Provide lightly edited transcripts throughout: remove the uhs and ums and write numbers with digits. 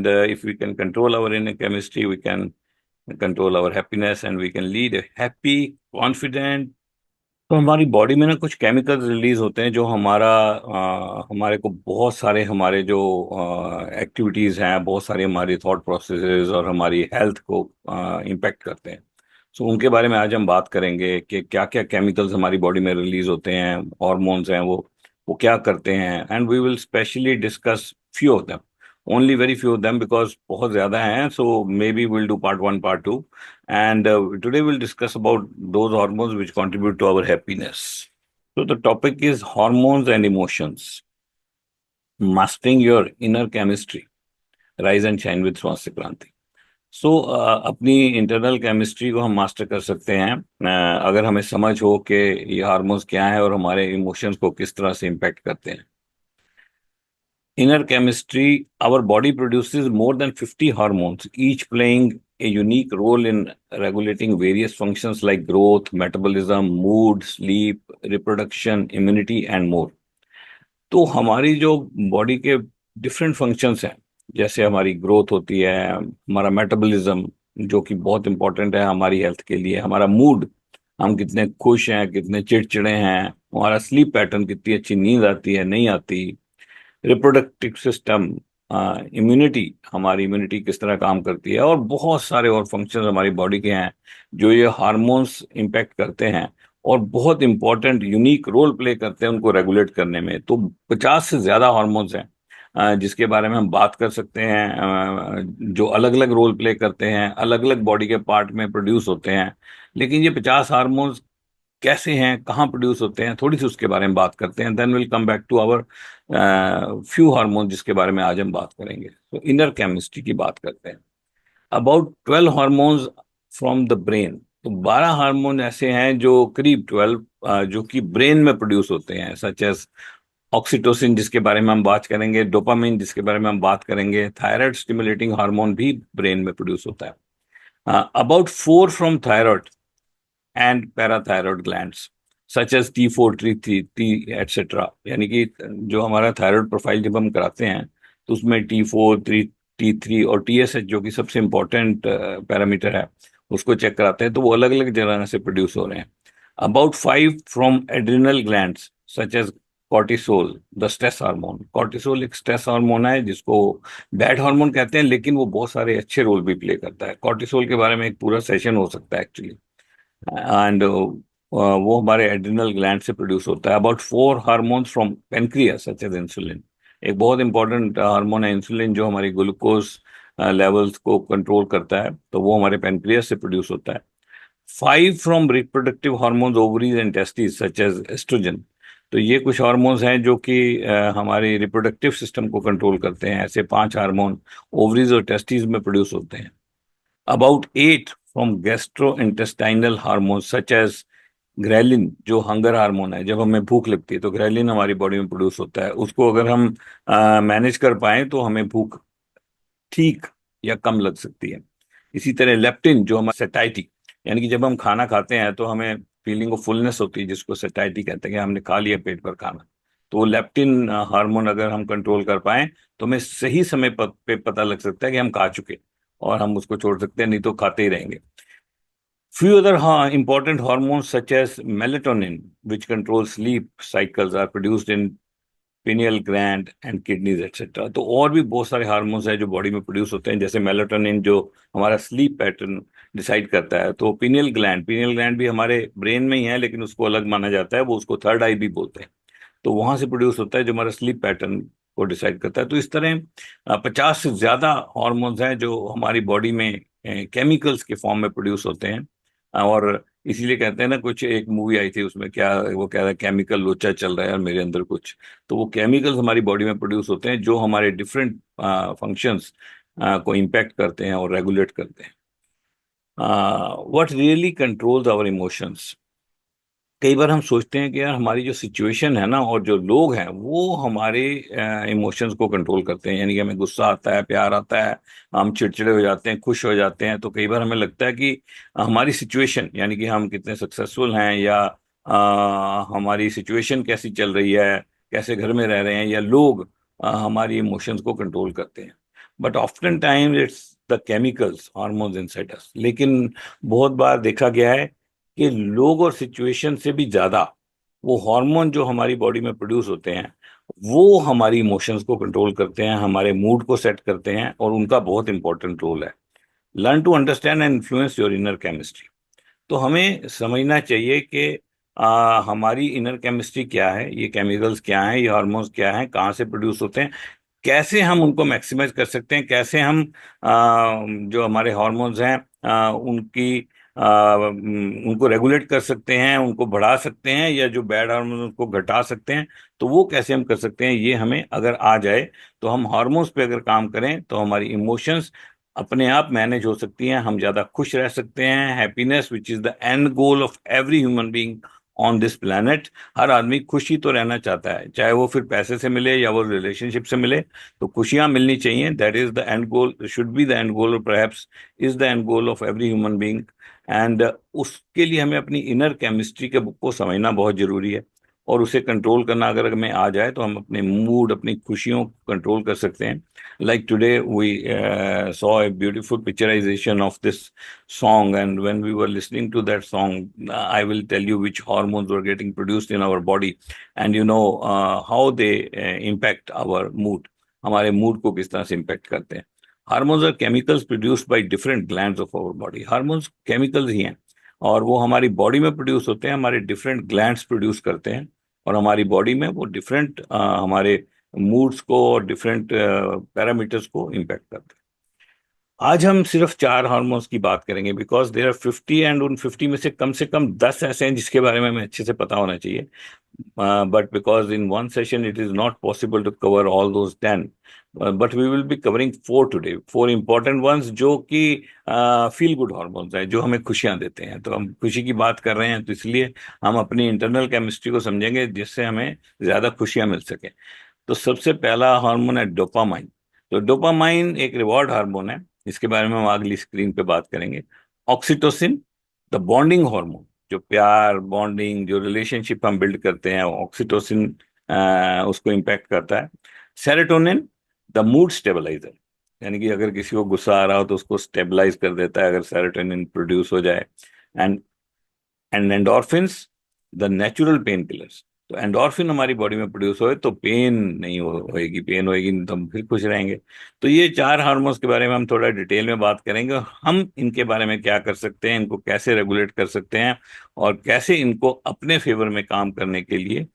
if we can control our inner chemistry, we can control our happiness and we can lead a happy, confident. तो हमारी body में ना कुछ chemicals release होते हैं जो हमारे को बहुत सारे हमारे जो एक्टिविटीज हैं, बहुत सारे हमारी थॉट प्रोसेसेस और हमारी हेल्थ को इम्पेक्ट करते हैं। सो उनके बारे में आज हम बात करेंगे कि क्या क्या केमिकल्स हमारी बॉडी में रिलीज होते हैं, हॉर्मोन्स हैं वो क्या करते हैं। And we will specially discuss few of them, only very few of them, because बहुत ज्यादा हैं। So maybe will do part one, part two, and today we'll discuss about those hormones which contribute to our happiness. So the topic is hormones and emotions. Mastering your inner chemistry. Rise and shine with स्वास्थ्य क्रांति। सो अपनी internal chemistry को हम master कर सकते हैं अगर हमें समझ हो कि ये हार्मोन्स क्या है और हमारे इमोशंस को किस तरह से इम्पैक्ट करते हैं। Inner chemistry, our body produces more than 50 hormones, each playing a unique role in regulating various functions like growth, metabolism, mood, sleep, reproduction, immunity, and more. तो हमारी जो बॉडी के डिफरेंट फंक्शंस हैं, जैसे हमारी ग्रोथ होती है, हमारा मेटाबॉलिज्म जो कि बहुत इंपॉर्टेंट है हमारी हेल्थ के लिए, हमारा मूड, हम कितने खुश हैं, कितने चिड़चिड़े हैं, हमारा स्लीप पैटर्न, कितनी अच्छी नींद आती है नहीं आती, रिप्रोडक्टिव सिस्टम, इम्यूनिटी, हमारी इम्यूनिटी किस तरह काम करती है, और बहुत सारे और फंक्शंस हमारी बॉडी के हैं जो ये हार्मोन्स इम्पैक्ट करते हैं और बहुत इंपॉर्टेंट यूनिक रोल प्ले करते हैं उनको रेगुलेट करने में। तो 50 से ज्यादा हार्मोन्स हैं जिसके बारे में हम बात कर सकते हैं, जो अलग अलग रोल प्ले करते हैं, अलग अलग बॉडी के पार्ट में प्रोड्यूस होते हैं। लेकिन ये 50 हार्मोन्स कैसे हैं, कहाँ प्रोड्यूस होते हैं, थोड़ी सी उसके बारे में बात करते हैं। Then will come back to our few hormone जिसके बारे में आज हम बात करेंगे। तो इनर केमिस्ट्री की बात करते हैं। About 12 hormones from the brain. तो 12 हार्मोन ऐसे हैं जो करीब 12 जो कि ब्रेन में प्रोड्यूस होते हैं, सच एज ऑक्सीटोसिन जिसके बारे में हम बात करेंगे, डोपामिन जिसके बारे में हम बात करेंगे, थायराइड स्टिमुलेटिंग हार्मोन भी ब्रेन में प्रोड्यूस होता है। About 4 from thyroid and parathyroid glands such as T4, T3, T etcetera. यानी कि जो हमारा थायराइड प्रोफाइल जब हम कराते हैं तो उसमें T4, T3 और TSH जो कि सबसे इम्पोर्टेंट पैरामीटर है उसको चेक कराते हैं, तो वो अलग अलग जगह से प्रोड्यूस हो रहे हैं। About 5 from adrenal glands such as cortisol, the stress hormone. Cortisol एक स्ट्रेस हार्मोन है जिसको बैड हार्मोन कहते हैं, लेकिन वो बहुत सारे अच्छे रोल भी प्ले करता है। कॉर्टिसोल के बारे में एक पूरा सेशन हो सकता है एक्चुअली। एंड वो हमारे एड्रिनल ग्लैंड से प्रोड्यूस होता है। About 4 hormones from pancreas such as insulin. एक बहुत इंपॉर्टेंट हार्मोन है इंसुलिन जो हमारी ग्लूकोज लेवल्स को कंट्रोल करता है, तो वो हमारे पेनक्रियास से प्रोड्यूस होता है। 5 from reproductive hormones, ovaries and testis such as estrogen. तो ये कुछ हार्मोन्स हैं जो कि हमारे रिप्रोडक्टिव सिस्टम को कंट्रोल करते हैं। ऐसे 5 हार्मोन ओवरीज और टेस्टिस में प्रोड्यूस होते हैं। About 8 from gastrointestinal hormone such as ghrelin, जो हंगर हार्मोन है। जब हमें भूख लगती है तो ग्रेलिन हमारी बॉडी में प्रोड्यूस होता है, उसको अगर हम मैनेज कर पाए तो हमें भूख ठीक या कम लग सकती है। इसी तरह लेप्टिन जो हमारा सेटाइटी, यानी कि जब हम खाना खाते हैं तो हमें फीलिंग ऑफ फुलनेस होती है जिसको सेटाइटी कहते हैं कि हमने खा लिया पेट पर खाना। तो वो लेप्टिन हार्मोन अगर हम कंट्रोल कर पाए तो हमें सही समय पे पता लग सकता है कि हम खा चुके, और हम उसको छोड़ सकते हैं, नहीं तो खाते ही रहेंगे। Few other important hormones such as melatonin, which controls sleep cycles, are produced in pineal gland and kidneys etc. तो और भी बहुत सारे हार्मोन्स हैं जो बॉडी में प्रोड्यूस होते हैं, जैसे मेलाटोनिन जो हमारा स्लीप पैटर्न डिसाइड करता है। तो पिनियल ग्लैंड भी हमारे ब्रेन में ही है, लेकिन उसको अलग माना जाता है, वो उसको थर्ड आई भी बोलते हैं। तो वहां से प्रोड्यूस होता है जो हमारा स्लीप पैटर्न को डिसाइड करता है। तो इस तरह 50 से ज्यादा हॉर्मोन्स हैं जो हमारी बॉडी में केमिकल्स के फॉर्म में प्रोड्यूस होते हैं। और इसीलिए कहते हैं ना, कुछ एक मूवी आई थी उसमें क्या वो कह रहा है, केमिकल लोचा चल रहा है और मेरे अंदर कुछ। तो वो केमिकल्स हमारी बॉडी में प्रोड्यूस होते हैं जो हमारे डिफरेंट फंक्शंस को इम्पैक्ट करते हैं और रेगुलेट करते हैं। What really controls our emotions. कई बार हम सोचते हैं कि यार हमारी जो सिचुएशन है ना और जो लोग हैं वो हमारे इमोशंस को कंट्रोल करते हैं। यानी कि हमें गुस्सा आता है, प्यार आता है, हम चिड़चिड़े हो जाते हैं, खुश हो जाते हैं। तो कई बार हमें लगता है कि हमारी सिचुएशन, यानी कि हम कितने सक्सेसफुल हैं या हमारी सिचुएशन कैसी चल रही है, कैसे घर में रह रहे हैं, या लोग हमारी इमोशंस को कंट्रोल करते हैं। But often times it's the chemicals hormones inside us. लेकिन बहुत बार देखा गया है कि लोग और सिचुएशन से भी ज्यादा वो हार्मोन जो हमारी बॉडी में प्रोड्यूस होते हैं वो हमारी इमोशंस को कंट्रोल करते हैं, हमारे मूड को सेट करते हैं, और उनका बहुत इंपॉर्टेंट रोल है। Learn to understand and influence your inner chemistry. तो हमें समझना चाहिए कि हमारी इनर केमिस्ट्री क्या है, ये केमिकल्स क्या हैं, ये हार्मोन्स क्या हैं, कहाँ से प्रोड्यूस होते हैं, कैसे हम उनको मैक्सिमाइज कर सकते हैं, कैसे हम जो हमारे हार्मोन्स हैं उनको रेगुलेट कर सकते हैं, उनको बढ़ा सकते हैं, या जो बैड हार्मोन उनको घटा सकते हैं। तो वो कैसे हम कर सकते हैं, ये हमें अगर आ जाए तो हम हार्मोन्स पे अगर काम करें तो हमारी इमोशंस अपने आप मैनेज हो सकती हैं, हम ज्यादा खुश रह सकते हैं। Happiness which is the end goal of every human being on this planet. हर आदमी खुशी तो रहना चाहता है, चाहे वो फिर पैसे से मिले या वो रिलेशनशिप से मिले, तो खुशियां मिलनी चाहिए। That is the end goal, should be the end goal, और perhaps is the end goal of every human being. And उसके लिए हमें अपनी इनर केमिस्ट्री के बुक को समझना बहुत जरूरी है, और उसे कंट्रोल करना अगर हमें आ जाए तो हम अपने मूड, अपनी खुशियों को कंट्रोल कर सकते हैं। Like today, we saw a beautiful picturization of this song, and when we were listening to that song, I will tell you which hormones were getting produced in our body, and how they impact our mood. हमारे mood को किस तरह से impact करते हैं। Hormones are chemicals produced by different glands of our body. Hormones chemicals ही हैं, और वो हमारी बॉडी में प्रोड्यूस होते हैं, हमारे डिफरेंट ग्लैंड्स प्रोड्यूस करते हैं, और हमारी बॉडी में वो डिफरेंट हमारे मूड्स को और डिफरेंट पैरामीटर्स को इम्पैक्ट करते हैं। आज हम सिर्फ 4 हार्मोन्स की बात करेंगे, बिकॉज देर आर 50, एंड उन 50 में से कम 10 ऐसे हैं जिसके बारे में हमें अच्छे से पता होना चाहिए। But because in one session it is not possible to cover all those 10, but we will be covering 4 today, 4 important ones जो कि फील गुड हार्मोन्स हैं, जो हमें खुशियां देते हैं। तो हम खुशी की बात कर रहे हैं, तो इसलिए हम अपनी इंटरनल केमिस्ट्री को समझेंगे जिससे हमें ज्यादा खुशियां मिल सके। तो सबसे पहला हार्मोन है डोपामाइन। तो डोपामाइन एक रिवॉर्ड हार्मोन है, इसके बारे में हम अगली स्क्रीन पे बात करेंगे। ऑक्सीटोसिन, द बॉन्डिंग हार्मोन, जो प्यार, बॉन्डिंग, जो रिलेशनशिप हम बिल्ड करते हैं, ऑक्सीटोसिन उसको इम्पैक्ट करता है। सेरोटोनिन, द मूड स्टेबलाइजर, यानी कि अगर किसी को गुस्सा आ रहा हो तो उसको स्टेबलाइज कर देता है अगर सेरोटोनिन प्रोड्यूस हो जाए। And endorphins, the natural pain killers. तो एंडोर्फिन हमारी बॉडी में प्रोड्यूस होए तो पेन नहीं होएगी, पेन होएगी नहीं तो हम फिर खुश रहेंगे। तो ये 4 हार्मोन्स के बारे में हम थोड़ा डिटेल में बात करेंगे, और हम इनके बारे में क्या कर सकते हैं, इनको कैसे रेगुलेट कर सकते हैं, और कैसे इनको अपने फेवर में काम करने के लिए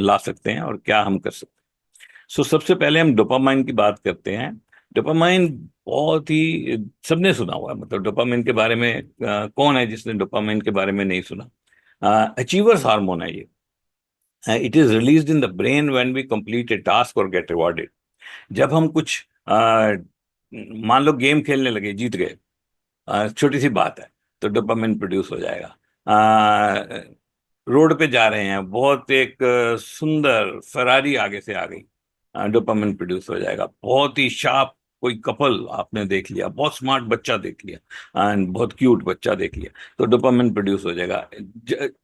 ला सकते हैं, और क्या हम कर सकते हैं। सो सबसे पहले हम डोपामाइन की बात करते हैं। डोपामाइन बहुत ही सबने सुना हुआ है, मतलब डोपामाइन के बारे में कौन है जिसने डोपामाइन के बारे में नहीं सुना। अचीवर्स हार्मोन है ये। It is released in the brain when we complete a task और गेट रिवॉर्डेड। जब हम कुछ मान लो गेम खेलने लगे, जीत गए, छोटी सी बात है, तो डोपामिन प्रोड्यूस हो जाएगा। रोड पे जा रहे हैं, बहुत एक सुंदर फरारी आगे से आ गई, डोपामिन प्रोड्यूस हो जाएगा। बहुत ही शार्प कोई कपल आपने देख लिया, बहुत स्मार्ट बच्चा देख लिया, एंड बहुत क्यूट बच्चा देख लिया, तो डोपामिन प्रोड्यूस हो जाएगा।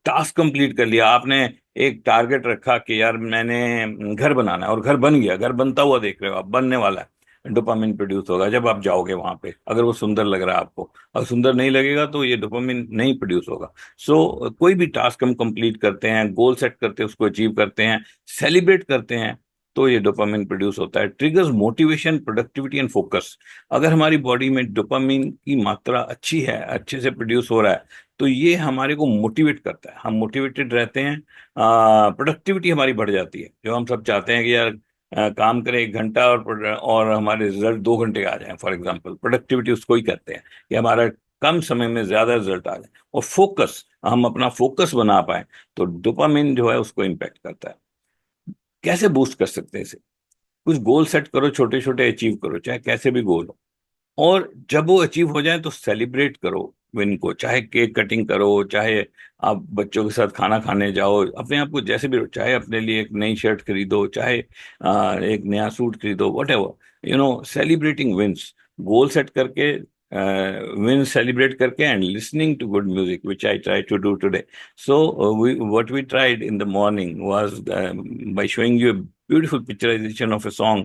टास्क कंप्लीट कर लिया आपने, एक टारगेट रखा कि यार मैंने घर बनाना है, और घर बन गया, घर बनता हुआ देख रहे हो आप, बनने वाला है, डोपामिन प्रोड्यूस होगा जब आप जाओगे वहां पे। अगर वो सुंदर लग रहा है आपको, अगर सुंदर नहीं लगेगा तो ये डोपामिन नहीं प्रोड्यूस होगा। सो कोई भी टास्क हम कंप्लीट करते हैं, गोल सेट करते हैं, उसको अचीव करते हैं, सेलिब्रेट करते हैं, तो ये डोपामिन प्रोड्यूस होता है। Triggers motivation, productivity and focus. अगर हमारी बॉडी में डोपामिन की मात्रा अच्छी है, अच्छे से प्रोड्यूस हो रहा है, तो ये हमारे को मोटिवेट करता है, हम मोटिवेटेड रहते हैं, प्रोडक्टिविटी हमारी बढ़ जाती है। जो हम सब चाहते हैं कि यार काम करें 1 घंटा और हमारे रिजल्ट 2 घंटे आ जाए, फॉर एग्जाम्पल, प्रोडक्टिविटी उसको ही कहते हैं कि हमारा कम समय में ज्यादा रिजल्ट आ जाए। और फोकस, हम अपना फोकस बना पाए, तो डोपामिन जो है उसको इम्पैक्ट करता है। कैसे बूस्ट कर सकते हैं इसे? कुछ गोल सेट करो, छोटे छोटे अचीव करो, चाहे कैसे भी गोल हो, और जब वो अचीव हो जाए तो सेलिब्रेट करो विन को। चाहे केक कटिंग करो, चाहे आप बच्चों के साथ खाना खाने जाओ, अपने आप को जैसे भी, चाहे अपने लिए एक नई शर्ट खरीदो, चाहे एक नया सूट खरीदो, whatever, celebrating wins. Goal set करके विन सेलिब्रेट करके, and listening to good music, which I try to do today. So what we tried in the morning was by showing you beautiful picturization of a song,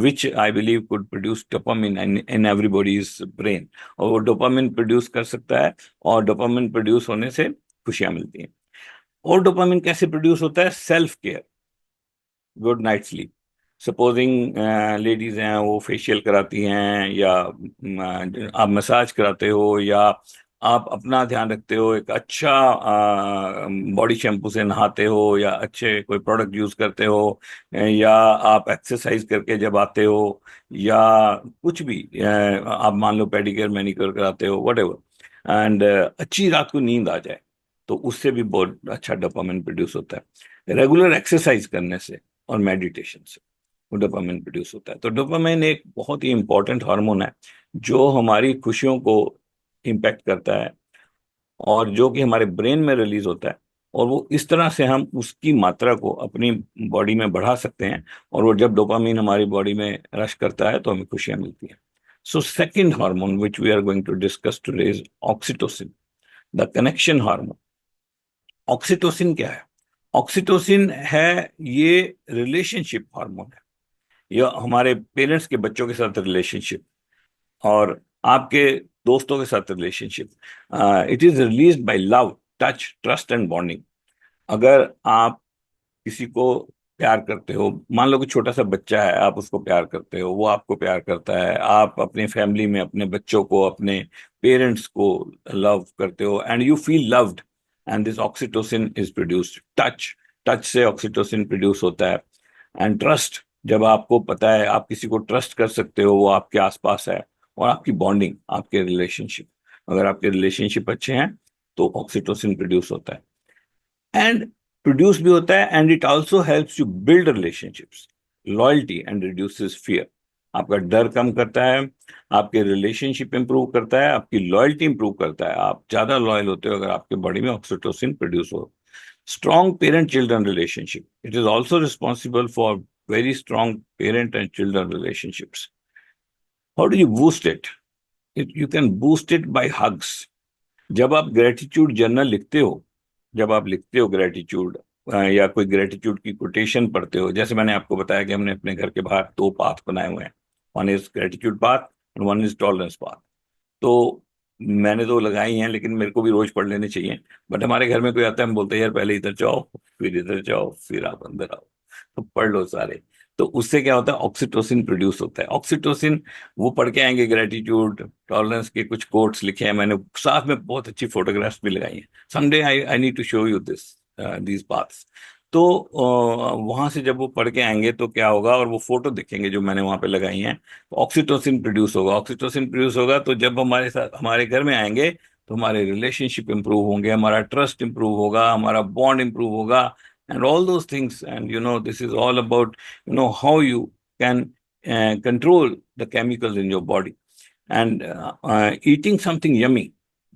which I believe could produce dopamine in everybody's brain. और वो dopamine produce कर सकता है, और dopamine produce होने से खुशियां मिलती हैं। और डोपामिन कैसे प्रोड्यूस होता है? Self care, good night sleep. Supposing ladies हैं, वो फेशियल कराती हैं, या आप मसाज कराते हो, या आप अपना ध्यान रखते हो, एक अच्छा बॉडी शैम्पू से नहाते हो, या अच्छे कोई प्रोडक्ट यूज करते हो, या आप एक्सरसाइज करके जब आते हो, या कुछ भी आप मान लो पेडिक्योर मैनिक्योर कराते हो, व्हाटएवर, एंड अच्छी रात को नींद आ जाए, तो उससे भी बहुत अच्छा डोपामिन प्रोड्यूस होता है। रेगुलर एक्सरसाइज करने से और मेडिटेशन से वो डोपामिन प्रोड्यूस होता है। तो डोपामिन एक बहुत ही इंपॉर्टेंट हार्मोन है जो हमारी खुशियों को इम्पैक्ट करता है, और जो कि हमारे ब्रेन में रिलीज होता है, और वो इस तरह से हम उसकी मात्रा को अपनी बॉडी में बढ़ा सकते हैं, और वो जब डोपामिन हमारी बॉडी में रश करता है तो हमें खुशियां मिलती हैं। So second hormone which we are going to discuss today is oxytocin, the connection hormone. Oxytocin क्या है? ऑक्सीटोसिन है ये रिलेशनशिप हार्मोन है। यह हमारे पेरेंट्स के बच्चों के साथ रिलेशनशिप, और आपके दोस्तों के साथ relationship. It is released by love, touch, trust and bonding. अगर आप किसी को प्यार करते हो, मान लो कि छोटा सा बच्चा है, आप उसको प्यार करते हो, वो आपको प्यार करता है, आप अपने फैमिली में अपने बच्चों को, अपने पेरेंट्स को लव करते हो, and you feel loved, and this oxytocin is produced. Touch, touch से ऑक्सीटोसिन प्रोड्यूस होता है। एंड ट्रस्ट, जब आपको पता है आप किसी को ट्रस्ट कर सकते हो, वो आपके आसपास है, और आपकी बॉन्डिंग, आपके रिलेशनशिप, अगर आपके रिलेशनशिप अच्छे हैं तो ऑक्सीटोसिन प्रोड्यूस होता है। एंड प्रोड्यूस भी होता है, and it also helps you build relationships, loyalty and reduces fear. आपका डर कम करता है, आपके रिलेशनशिप इंप्रूव करता है, आपकी लॉयल्टी इंप्रूव करता है, आप ज्यादा लॉयल होते हो अगर आपके बॉडी में ऑक्सीटोसिन प्रोड्यूस हो। Strong parent children relationship, it is also responsible for very strong parent and children relationships. How do you boost it? You can boost it by hugs. जब आप ग्रेटिट्यूड जर्नल लिखते हो, जब आप लिखते हो ग्रेटिट्यूड, या कोई ग्रेटिट्यूड की कोटेशन पढ़ते हो, जैसे मैंने आपको बताया कि हमने अपने घर के बाहर दो पाथ बनाए हुए हैं, one is gratitude path and one is tolerance path. तो मैंने तो लगाई हैं, लेकिन मेरे को भी रोज पढ़ लेने चाहिए। बट हमारे घर में कोई आता है, हम बोलते हैं यार पहले इधर जाओ, फिर इधर जाओ, फिर आप अंदर आओ, तो पढ़ लो सारे। तो उससे क्या होता है? ऑक्सीटोसिन प्रोड्यूस होता है। ऑक्सीटोसिन, वो पढ़ के आएंगे ग्रेटिट्यूड, टॉलरेंस के कुछ कोट्स लिखे हैं मैंने, साथ में बहुत अच्छी फोटोग्राफ्स भी लगाई हैं। Someday I I need to show you this, these paths. तो वहां से जब वो पढ़ के आएंगे तो क्या होगा, और वो फोटो देखेंगे जो मैंने वहां पे लगाई हैं, तो ऑक्सीटोसिन प्रोड्यूस होगा। ऑक्सीटोसिन प्रोड्यूस होगा तो जब हमारे साथ, हमारे घर में आएंगे, तो हमारे रिलेशनशिप इंप्रूव होंगे, हमारा ट्रस्ट इंप्रूव होगा, हमारा बॉन्ड इंप्रूव होगा, and all those things. And this is all about how you can control the chemicals in your body. And eating something yummy,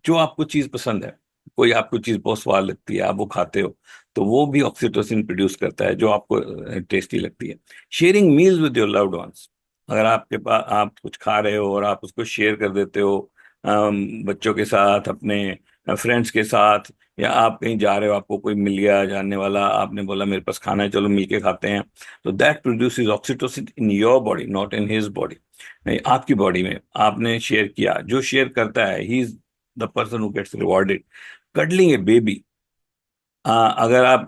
जो आपको चीज पसंद है, कोई आपको चीज बहुत स्वाद लगती है, आप वो खाते हो, तो वो भी ऑक्सीटोसिन प्रोड्यूस करता है जो आपको टेस्टी लगती है। Sharing meals with your loved ones, अगर आपके पास आप कुछ खा रहे हो और आप उसको शेयर कर देते हो, बच्चों के साथ, अपने फ्रेंड्स के साथ, या आप कहीं जा रहे हो, आपको कोई मिल गया जानने वाला, आपने बोला मेरे पास खाना है, चलो मिलके खाते हैं, तो that produces oxytocin in your body, not in his body. नहीं, आपकी बॉडी में आपने शेयर किया, जो शेयर करता है he is the person who gets rewarded. Cuddling a baby, अगर आप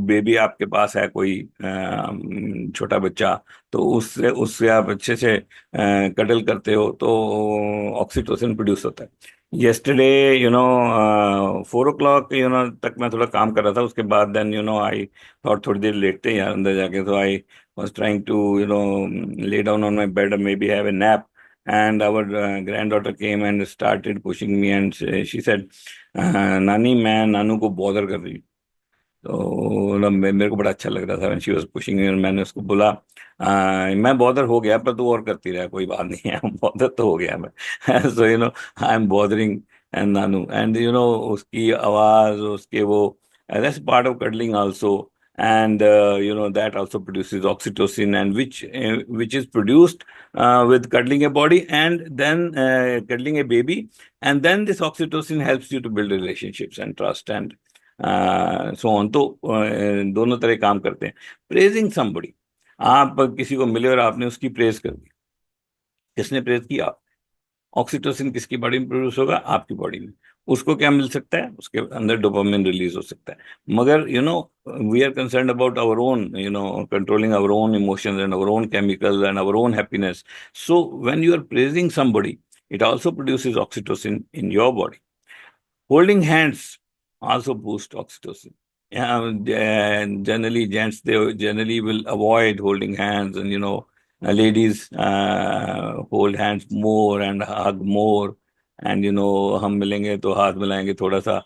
बेबी आपके पास है कोई छोटा बच्चा, तो उससे उससे आप अच्छे से कडल करते हो तो ऑक्सीटोसिन प्रोड्यूस होता है। yesterday 4 o'clock तक मैं थोड़ा काम कर रहा था, उसके बाद देन आई थॉट थोड़ी देर लेटते हैं यार अंदर जाके, तो आई was trying to lay down on my bed and maybe have a nap, and our granddaughter came and started pushing me, and she said, नानी मैं नानू को बॉदर कर रही हूँ। तो मेरे को बड़ा अच्छा लग रहा था when she was pushing me, और मैंने उसको बोला, मैं बॉदर हो गया, पर तू और करती रहा, कोई बात नहीं है, बॉदर तो हो गया मैं। So I am bothering and नानू, एंड उसकी आवाज, उसके वो, that's part of cuddling also. And that also produces oxytocin, and which is produced with cuddling a body, and then cuddling a baby, and then this oxytocin helps you to build relationships and trust, and so on. तो दोनों तरह काम करते हैं। Praising somebody, आप किसी को मिले और आपने उसकी प्रेज कर दी, किसने प्रेज किया? ऑक्सीटोसिन किसकी बॉडी में प्रोड्यूस होगा? आपकी बॉडी में। उसको क्या मिल सकता है? उसके अंदर डोपामिन रिलीज हो सकता है। मगर we are concern about our own, controlling our own emotions and our own chemicals and our own happiness. So when you are praising somebody, it also produces oxytocin in your body. Holding hands also boost oxytocin. Yeah, generally, gents, they generally will avoid holding hands, and ladies hold hands more and hug more, and हम मिलेंगे तो हाथ मिलाएंगे, थोड़ा सा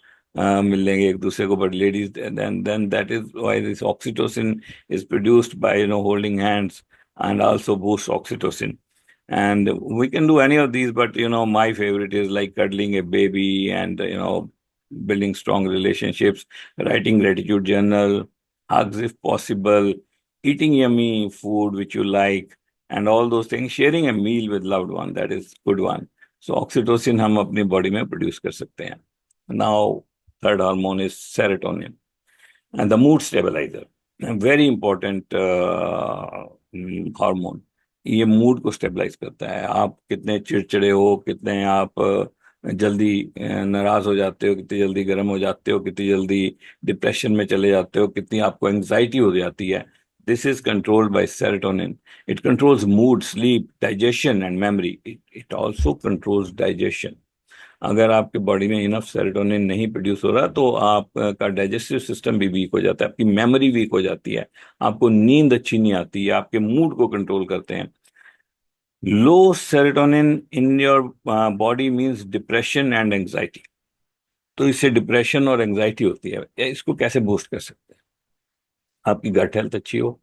मिल लेंगे एक दूसरे को, but ladies, then that is why this oxytocin is produced by holding hands, and also boosts oxytocin. And we can do any of these, but my favorite is like cuddling a baby, and building strong relationships, writing gratitude journal, hugs if possible, eating yummy food which you like, and all those things. Sharing a meal with loved one, that is good one. So oxytocin हम अपनी body में produce कर सकते हैं. Now third hormone is serotonin, and the mood stabilizer, a very important hormone. ये mood को stabilise करता है। आप कितने चिड़चिड़े हो, कितने आप जल्दी नाराज हो जाते हो, कितनी जल्दी गर्म हो जाते हो, कितनी जल्दी डिप्रेशन में चले जाते हो, कितनी आपको एंग्जाइटी हो जाती है, this is controlled by serotonin. It controls mood, sleep, digestion and memory. It also controls digestion. अगर आपके बॉडी में इनफ सेरोटोनिन नहीं प्रोड्यूस हो रहा, तो आपका डाइजेस्टिव सिस्टम भी वीक हो जाता है, आपकी मेमोरी वीक हो जाती है, आपको नींद अच्छी नहीं आती है, आपके मूड को कंट्रोल करते हैं। Low serotonin in your body means depression and anxiety. तो इससे डिप्रेशन और एंग्जाइटी होती है। इसको कैसे बूस्ट कर सकते हैं? आपकी गट हेल्थ अच्छी हो,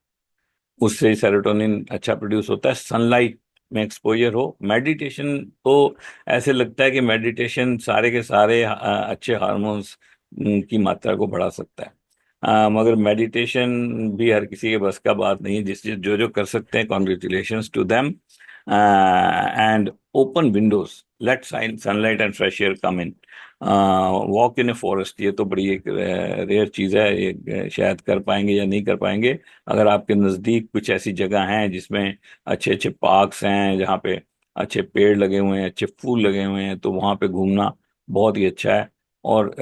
उससे सेरोटोनिन अच्छा प्रोड्यूस होता है। सनलाइट में एक्सपोजर हो, मेडिटेशन, तो ऐसे लगता है कि मेडिटेशन सारे के सारे अच्छे हार्मोन्स की मात्रा को बढ़ा सकता है। मगर मेडिटेशन भी हर किसी के बस का बात नहीं है। जो जो कर सकते हैं, congratulations to them. And open windows, let sunlight and fresh air come in. Walk in a forest, ये तो बड़ी एक रेयर चीज़ है, ये शायद कर पाएंगे या नहीं कर पाएंगे। अगर आपके नज़दीक कुछ ऐसी जगह हैं जिसमें अच्छे अच्छे पार्क्स हैं, जहाँ पे अच्छे पेड़ लगे हुए हैं, अच्छे फूल लगे हुए हैं, तो वहाँ पे घूमना बहुत ही अच्छा है। और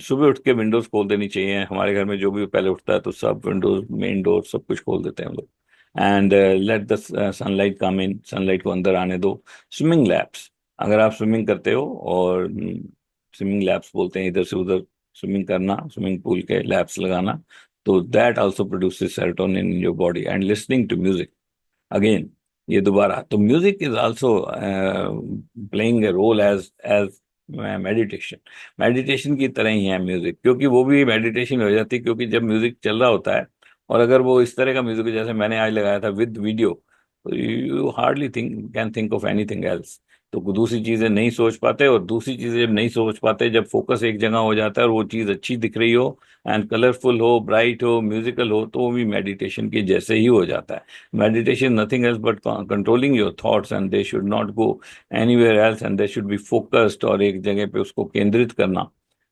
सुबह उठ के विंडोज खोल देनी चाहिए। हमारे घर में जो भी पहले उठता है तो सब विंडोज, मेन डोर, सब कुछ खोल देते हैं हम लोग। And let the sunlight come in, sunlight को अंदर आने दो। स्विमिंग लैप्स, अगर आप स्विमिंग करते हो, और स्विमिंग लैप्स बोलते हैं इधर से उधर स्विमिंग करना, स्विमिंग पूल के लैप्स लगाना, तो that also produces serotonin in your body. And listening to music, again, ये दोबारा, तो music is also playing a role as as meditation. Meditation की तरह ही है म्यूजिक, क्योंकि वो भी मेडिटेशन हो जाती है, क्योंकि जब म्यूजिक चल रहा होता है, और अगर वो इस तरह का म्यूजिक जैसे मैंने आज लगाया था विद वीडियो, तो you hardly can think of anything else. तो दूसरी चीजें नहीं सोच पाते, और दूसरी चीजें जब नहीं सोच पाते, जब फोकस एक जगह हो जाता है और वो चीज अच्छी दिख रही हो, एंड कलरफुल हो, ब्राइट हो, म्यूजिकल हो, तो वो भी मेडिटेशन के जैसे ही हो जाता है। Meditation, nothing else but controlling your thoughts, and they should not go anywhere else, and they should be focused, और एक जगह पे उसको केंद्रित करना।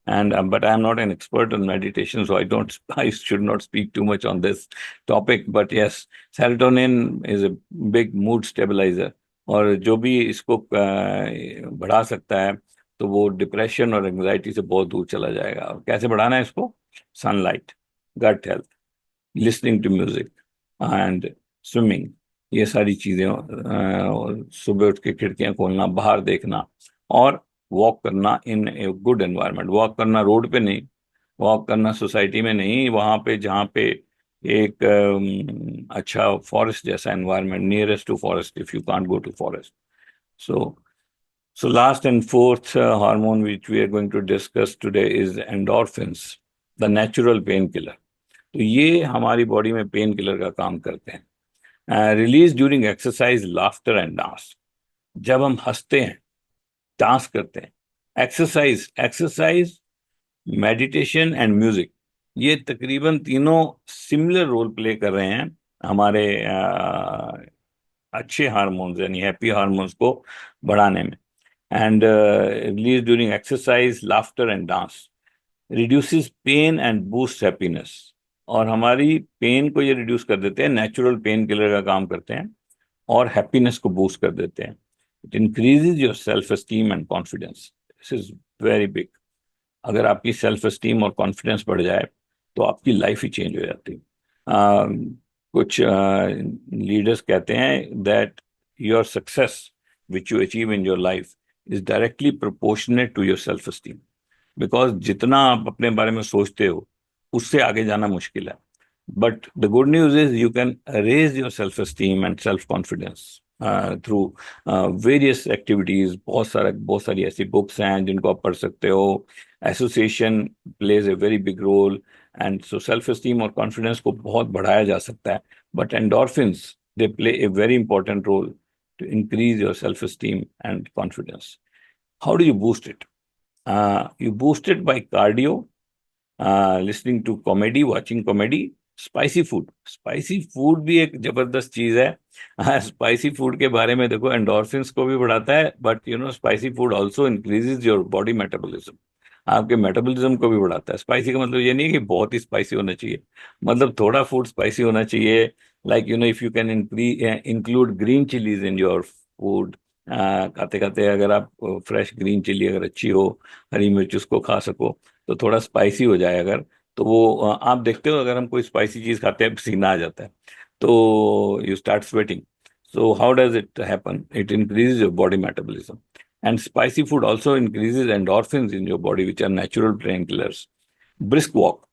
And but I am not an expert on meditation, so I should not speak too much on this topic. But yes, serotonin is a big mood stabilizer, और जो भी इसको बढ़ा सकता है, तो वो डिप्रेशन और एंग्जाइटी से बहुत दूर चला जाएगा। और कैसे बढ़ाना है इसको? Sunlight, gut health, listening to music, and swimming, ये सारी चीजें, सुबह उठ के खिड़कियां खोलना, बाहर देखना, और वॉक करना इन ए गुड एनवायरनमेंट। वॉक करना रोड पे नहीं, वॉक करना सोसाइटी में नहीं, वहां पे जहाँ पे एक अच्छा फॉरेस्ट जैसा environment, nearest to forest if you can't go to forest. So last and fourth hormone which we are going to discuss today is endorphins, the natural painkiller। तो ये हमारी बॉडी में पेन किलर का काम करते हैं। Release during exercise, laughter and dance. जब हम हंसते हैं, डांस करते हैं, exercise exercise meditation and music, ये तकरीबन तीनों सिमिलर रोल प्ले कर रहे हैं हमारे अच्छे हार्मोन्स यानी हैप्पी हार्मोन्स को बढ़ाने में। And release during exercise, laughter and dance. Reduces pain and boost happiness. और हमारी पेन को ये रिड्यूस कर देते हैं, नेचुरल पेन किलर का काम करते हैं, और हैप्पीनेस को बूस्ट कर देते हैं। It increases your self esteem and confidence. This is very big. अगर आपकी सेल्फ एस्टीम और कॉन्फिडेंस बढ़ जाए तो आपकी लाइफ ही चेंज हो जाती है। कुछ लीडर्स कहते हैं that your success which you achieve in your life is directly proportionate to your self esteem. Because जितना आप अपने बारे में सोचते हो उससे आगे जाना मुश्किल है। But the good news is you can raise your self esteem and self confidence through various activities. बहुत सारी ऐसी बुक्स हैं जिनको आप पढ़ सकते हो। Association plays a very big role, and so self esteem और कॉन्फिडेंस को बहुत बढ़ाया जा सकता है। But endorphins, they play a very important role to increase your self-esteem and confidence. How do you boost it? You boost it by cardio, listening to comedy, watching comedy, spicy food. Spicy food भी एक जबरदस्त चीज है। Spicy food के बारे में देखो, endorphins को भी बढ़ाता है, but spicy food also increases your body metabolism. आपके मेटाबॉलिज्म को भी बढ़ाता है। स्पाइसी का मतलब ये नहीं है कि बहुत ही स्पाइसी होना चाहिए, मतलब थोड़ा फूड स्पाइसी होना चाहिए। Like if you can include green chillies in your food, खाते खाते अगर आप फ्रेश ग्रीन चिली अगर अच्छी हो, हरी मिर्च उसको खा सको, तो थोड़ा स्पाइसी हो जाए अगर, तो वो आप देखते हो अगर हम कोई स्पाइसी चीज खाते हैं पसीना आ जाता है, तो you start sweating. So how does it happen? It increases your body metabolism. And spicy food also increases endorphins in your body which are natural painkillers. Brisk walk,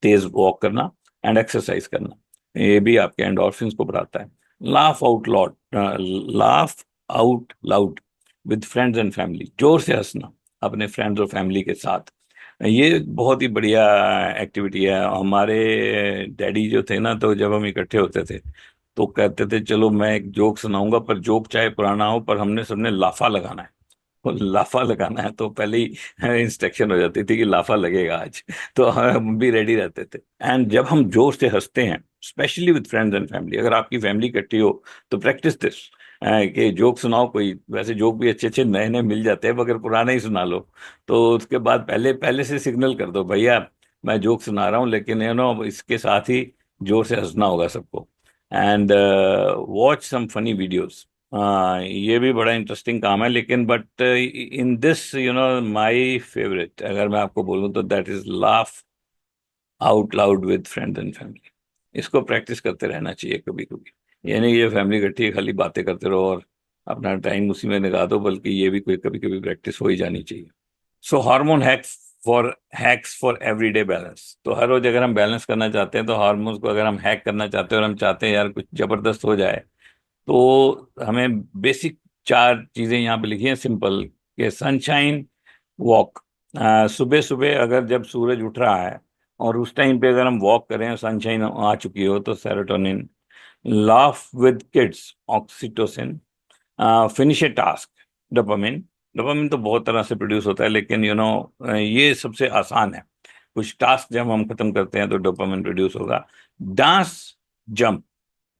तेज वॉक करना and exercise करना, ये भी आपके endorphins को बढ़ाता है। Laugh out loud with friends and family, जोर से हंसना अपने फ्रेंड्स और फैमिली के साथ, ये बहुत ही बढ़िया एक्टिविटी है। हमारे डैडी जो थे ना, तो जब हम इकट्ठे होते थे तो कहते थे चलो मैं एक जोक सुनाऊंगा, पर जोक चाहे पुराना हो पर हमने सबने लाफा लगाना है। तो लाफा लगाना है तो पहले ही इंस्ट्रक्शन हो जाती थी कि लाफा लगेगा आज। तो हम भी रेडी रहते थे। एंड जब हम जोर से हंसते हैं, specially with friends and family, अगर आपकी फैमिली इकट्ठी हो तो प्रैक्टिस दिस, कि जोक सुनाओ कोई। वैसे जोक भी अच्छे अच्छे नए नए मिल जाते हैं, मगर पुराना ही सुना लो। तो उसके बाद पहले पहले से सिग्नल कर दो, भैया मैं जोक सुना रहा हूँ, लेकिन इसके साथ ही जोर से हंसना होगा सबको। And watch some funny videos. ये भी बड़ा इंटरेस्टिंग काम है, लेकिन but in this my favourite अगर मैं आपको बोलूं तो that is laugh out loud with friends and family. इसको प्रैक्टिस करते रहना चाहिए कभी कभी। ये नहीं ये फैमिली इकट्ठी है खाली बातें करते रहो और अपना टाइम उसी में लगा दो, बल्कि ये भी कोई कभी कभी प्रैक्टिस हो ही जानी चाहिए। So hormone hacks for everyday balance. तो हर रोज अगर हम बैलेंस करना चाहते हैं, तो हार्मोन्स को अगर हम हैक करना चाहते हैं और हम चाहते हैं यार कुछ जबरदस्त हो जाए, तो हमें बेसिक 4 चीजें यहाँ पे लिखी हैं सिंपल, के सनशाइन वॉक। सुबह सुबह अगर जब सूरज उठ रहा है और उस टाइम पे अगर हम वॉक करें, सनशाइन आ चुकी हो, तो serotonin. Laugh with kids, oxytocin. Finish A task, dopamine. Dopamine तो बहुत तरह से प्रोड्यूस होता है, लेकिन ये सबसे आसान है। कुछ टास्क जब हम खत्म करते हैं तो डोपामिन प्रोड्यूस होगा। डांस, जंप,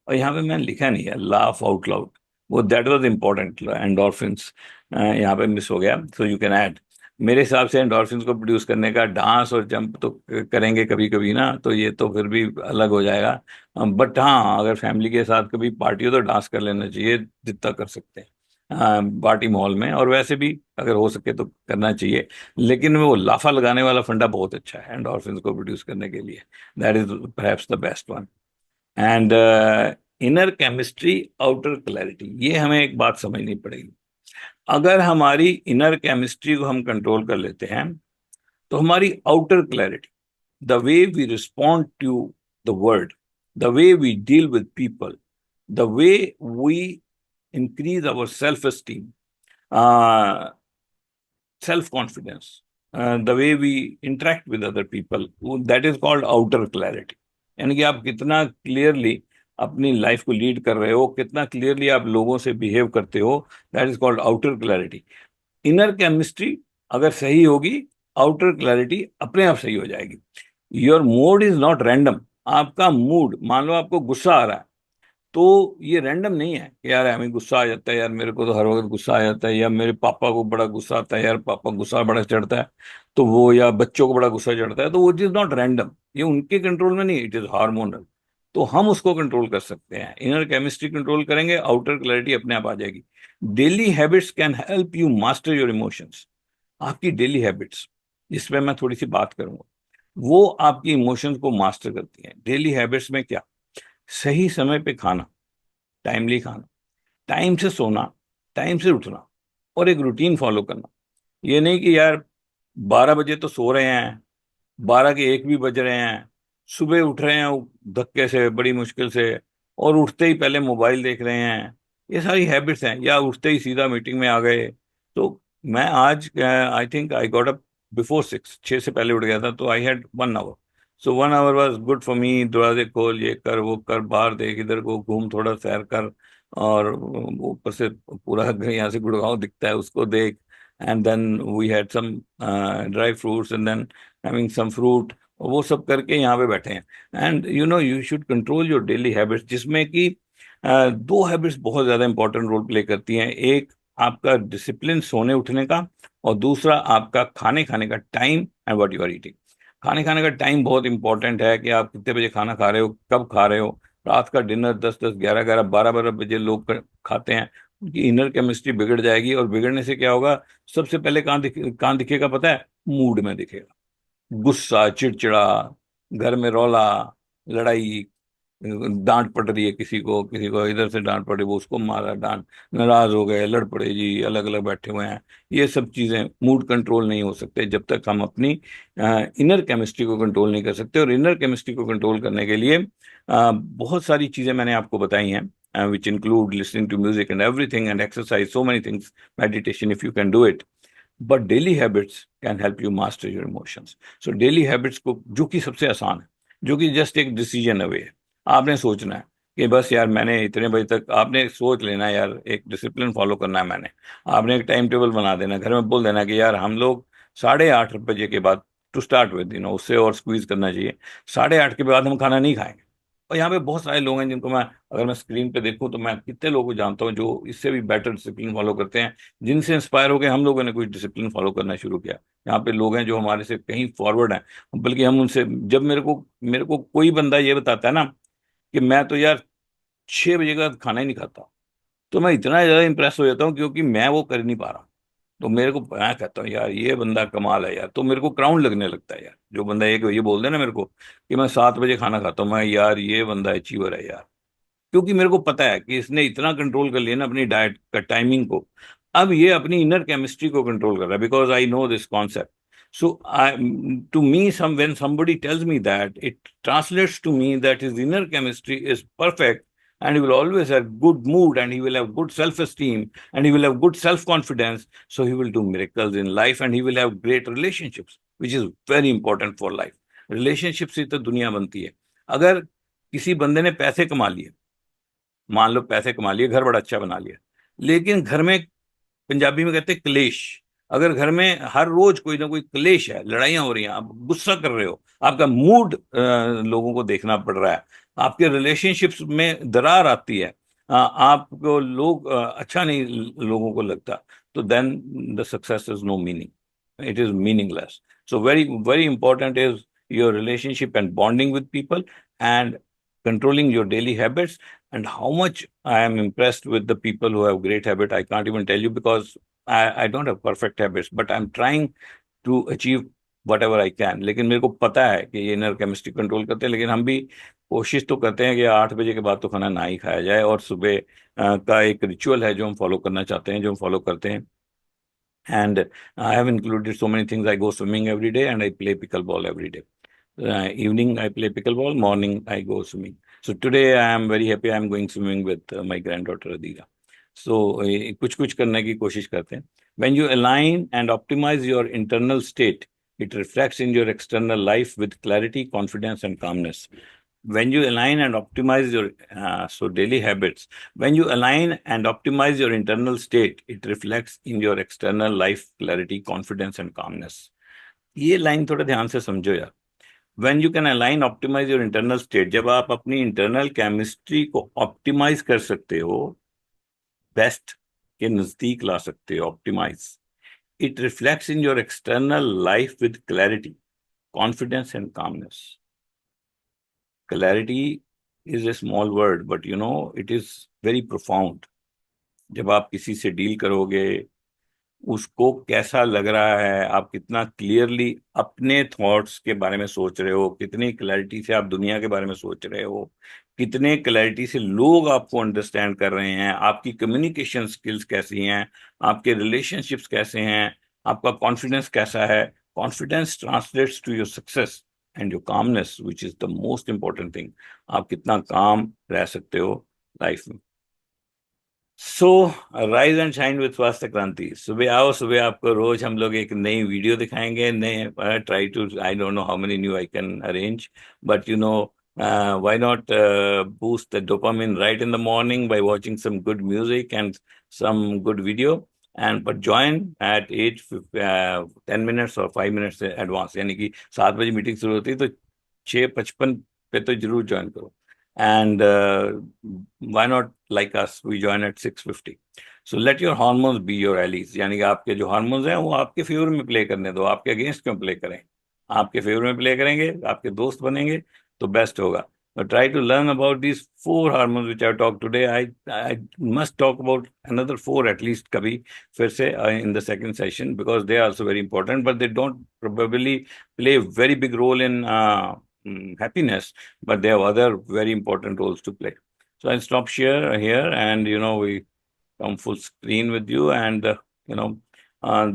और यहाँ पे मैंने लिखा नहीं है लाफ आउट लाउड, वो दैट वाज इम्पोर्टेंट, एंडोर्फिन्स यहाँ पे मिस हो गया, सो यू कैन ऐड। मेरे हिसाब से एंडोर्फिन्स को प्रोड्यूस करने का डांस और जंप तो करेंगे कभी कभी ना, तो ये तो फिर भी अलग हो जाएगा। बट हाँ, अगर फैमिली के साथ कभी पार्टी हो तो डांस कर लेना चाहिए जितना कर सकते हैं पार्टी माहौल में, और वैसे भी अगर हो सके तो करना चाहिए। लेकिन वो लाफा लगाने वाला फंडा बहुत अच्छा है एंडोर्फिन्स को प्रोड्यूस करने के लिए। That is perhaps the best one. And inner chemistry, outer clarity, ये हमें एक बात समझनी पड़ेगी। अगर हमारी इनर केमिस्ट्री को हम कंट्रोल कर लेते हैं, तो हमारी outer clarity, the way we respond to the world, the way we deal with people, the way we increase our self esteem, self confidence, the way we interact with other people, that is called outer clarity. यानी कि आप कितना clearly अपनी life को lead कर रहे हो, कितना क्लियरली आप लोगों से बिहेव करते हो, that is called outer clarity. Inner chemistry अगर सही होगी, आउटर क्लैरिटी अपने आप सही हो जाएगी। Your mood is not random. आपका मूड, मान लो आपको गुस्सा आ रहा है, तो ये रैंडम नहीं है कि यार हमें गुस्सा आ जाता है, यार मेरे को तो हर वक्त गुस्सा आ जाता है, या मेरे पापा को बड़ा गुस्सा आता है, यार पापा गुस्सा बड़ा चढ़ता है तो वो, या बच्चों को बड़ा गुस्सा चढ़ता है, तो वो इट इज नॉट रैंडम, ये उनके कंट्रोल में नहीं, इट इज हार्मोनल। तो हम उसको कंट्रोल कर सकते हैं, इनर केमिस्ट्री कंट्रोल करेंगे, आउटर क्लैरिटी अपने आप आ जाएगी। Daily habits can help you master your emotions. आपकी डेली हैबिट्स, जिसमें मैं थोड़ी सी बात करूंगा, वो आपकी इमोशंस को मास्टर करती हैं। डेली हैबिट्स में क्या? सही समय पे खाना, टाइमली खाना, टाइम से सोना, टाइम से उठना, और एक रूटीन फॉलो करना। ये नहीं कि यार 12 बजे तो सो रहे हैं, 12 के 1 भी बज रहे हैं, सुबह उठ रहे हैं धक्के से, बड़ी मुश्किल से, और उठते ही पहले मोबाइल देख रहे हैं। ये सारी हैबिट्स हैं, या उठते ही सीधा मीटिंग में आ गए। तो मैं आज I think I got up before 6, 6 से पहले उठ गया था, तो I had 1 hour. So 1 hour was good for me. दरवाजे खोल, ये कर वो कर, बाहर देख, इधर को घूम, थोड़ा सैर कर, और ऊपर से पूरा यहाँ से गुड़गांव दिखता है, उसको देख। And then we had some dry fruits, and then having some fruit. वो सब करके यहाँ पे बैठे हैं। And you know you should control your daily habits, जिसमें कि दो हैबिट्स बहुत ज्यादा इंपॉर्टेंट रोल प्ले करती हैं। एक आपका डिसिप्लिन सोने उठने का, और दूसरा आपका खाने खाने का time and what you are eating. खाने खाने का टाइम बहुत इंपॉर्टेंट है, कि आप कितने बजे खाना खा रहे हो, कब खा रहे हो। रात का डिनर 10-10, 11-11, 12-12 बजे लोग खाते हैं, उनकी इनर केमिस्ट्री बिगड़ जाएगी। और बिगड़ने से क्या होगा? सबसे पहले कहाँ दिखेगा पता है? मूड में दिखेगा। गुस्सा, चिड़चिड़ा, घर में रौला, लड़ाई, डांट पड़ रही है किसी को, किसी को इधर से डांट पड़ी, वो उसको मारा, डांट, नाराज हो गए, लड़ पड़े जी, अलग अलग बैठे हुए हैं। ये सब चीजें, मूड कंट्रोल नहीं हो सकते जब तक हम अपनी इनर केमिस्ट्री को कंट्रोल नहीं कर सकते। और इनर केमिस्ट्री को कंट्रोल करने के लिए बहुत सारी चीजें मैंने आपको बताई हैं, which include listening to music and everything, and exercise, so many things, meditation if you can do it. But daily habits can help you master your emotions. So daily habits को, जो कि सबसे आसान है, जो कि जस्ट एक decision away है। आपने सोचना है कि बस यार मैंने इतने बजे तक, आपने सोच लेना है यार, एक डिसिप्लिन फॉलो करना है मैंने। आपने एक टाइम टेबल बना देना, घर में बोल देना कि यार हम लोग 8:30 बजे के बाद, टू स्टार्ट विद, उससे और स्क्वीज करना चाहिए, 8:30 के बाद हम खाना नहीं खाएंगे। और यहाँ पे बहुत सारे लोग हैं जिनको मैं, अगर मैं स्क्रीन पे देखूं तो मैं कितने लोगों को जानता हूँ जो इससे भी बेटर डिसिप्लिन फॉलो करते हैं, जिनसे इंस्पायर होकर हम लोगों ने कुछ डिसिप्लिन फॉलो करना शुरू किया। यहाँ पे लोग हैं जो हमारे से कहीं फॉरवर्ड हैं, बल्कि हम उनसे, जब मेरे को कोई बंदा ये बताता है ना कि मैं तो यार 6 बजे का खाना ही नहीं खाता, तो मैं इतना ज्यादा इंप्रेस हो जाता हूँ, क्योंकि मैं वो कर नहीं पा रहा। तो मेरे को, मैं कहता हूँ यार ये बंदा कमाल है यार, तो मेरे को क्राउन लगने लगता है यार। जो बंदा ये बोल दे ना मेरे को कि मैं 7 बजे खाना खाता हूँ, मैं यार ये बंदा अचीवर है यार। क्योंकि मेरे को पता है कि इसने इतना कंट्रोल कर लिया ना अपनी डाइट का टाइमिंग को, अब ये अपनी इनर केमिस्ट्री को कंट्रोल कर रहा है, because I know this concept. So I, to me, some when somebody tells me that, it translates to me that his inner chemistry is perfect, and he will always have good mood, and he will have good self esteem, and he will have good self confidence. So he will do miracles in life, and he will have great relationships, which is very important for life. Relationships से तो दुनिया बनती है। अगर किसी बंदे ने पैसे कमा लिए, मान लो पैसे कमा लिए, घर बड़ा अच्छा बना लिया, लेकिन घर में, पंजाबी में कहते हैं क्लेश, अगर घर में हर रोज कोई ना कोई क्लेश है, लड़ाइयां हो रही हैं, आप गुस्सा कर रहे हो, आपका मूड लोगों को देखना पड़ रहा है, आपके रिलेशनशिप्स में दरार आती है, आपको लोग अच्छा नहीं लोगों को लगता, तो then the success is no meaning, it is meaningless. So very very important is your relationship and bonding with people, and controlling your daily habits. And how much I am impressed with the people who have great habit, I can't even tell you, because I don't have perfect habits, but I'm trying to achieve whatever I can. लेकिन मेरे को पता है कि ये inner chemistry control करते हैं, लेकिन हम भी कोशिश तो करते हैं कि 8 बजे के बाद तो खाना ना ही खाया जाए, और सुबह का एक रिचुअल है जो हम फॉलो करना चाहते हैं, जो हम फॉलो करते हैं। And I have included so many things. I go swimming every day, and I play pickleball every day. Evening I play pickleball, morning I go swimming. So today I am very happy I am going swimming with my granddaughter Adira. So कुछ कुछ करने की कोशिश करते हैं. When you align and optimize your internal state, it reflects in your external life with clarity, confidence, and calmness. When you align and optimize your so daily habits, when you align and optimize your internal state, it reflects in your external life, clarity, confidence, and calmness. ये line थोड़ा ध्यान से समझो यार। When you can align optimise your internal state, जब आप अपनी internal chemistry को ऑप्टिमाइज कर सकते हो, बेस्ट के नजदीक ला सकते हो, optimise, it reflects in your external life with clarity, confidence and calmness. Clarity is a small word, but it is very profound. जब आप किसी से डील करोगे, उसको कैसा लग रहा है, आप कितना क्लियरली अपने थॉट्स के बारे में सोच रहे हो, कितनी क्लैरिटी से आप दुनिया के बारे में सोच रहे हो, कितने क्लैरिटी से लोग आपको अंडरस्टैंड कर रहे हैं, आपकी कम्युनिकेशन स्किल्स कैसी हैं, आपके रिलेशनशिप्स कैसे हैं, आपका कॉन्फिडेंस कैसा है। Confidence translates to your success and your calmness, which is the most important thing. आप कितना काम रह सकते हो लाइफ में। So rise and shine with Swasthya Kranti, सुबह आओ, सुबह आपको रोज हम लोग एक नई वीडियो दिखाएंगे, नए try to, I don't know how many new I can arrange, but why not boost the dopamine right in the morning by watching some good music and some good video, and but join at 10 minutes or 5 minutes advance, यानी कि 7 बजे meeting शुरू होती है तो 6:55 पे तो जरूर ज्वाइन करो। And why not like us, we join at 6:50. So let your hormones be your allies, यानी कि आपके जो हार्मोन्स हैं वो आपके फेवर में प्ले करने दो, आपके अगेंस्ट क्यों प्ले करें। आपके फेवर में प्ले करेंगे, आपके दोस्त बनेंगे तो बेस्ट होगा। But try to learn about these 4 hormones which I talked today. I must talk about another 4 at least kabhi फिर से in the second session, because they are also very important, but they don't probably play a very big role in happiness, but they have other very important roles to play. So I'll stop share here, and we come full screen with you, and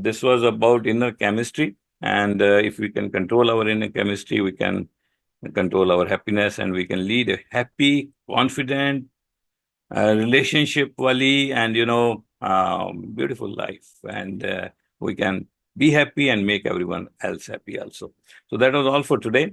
this was about inner chemistry, and if we can control our inner chemistry, we can control our happiness, and we can lead a happy, confident, relationship wali, and beautiful life, and we can be happy and make everyone else happy also. So that was all for today.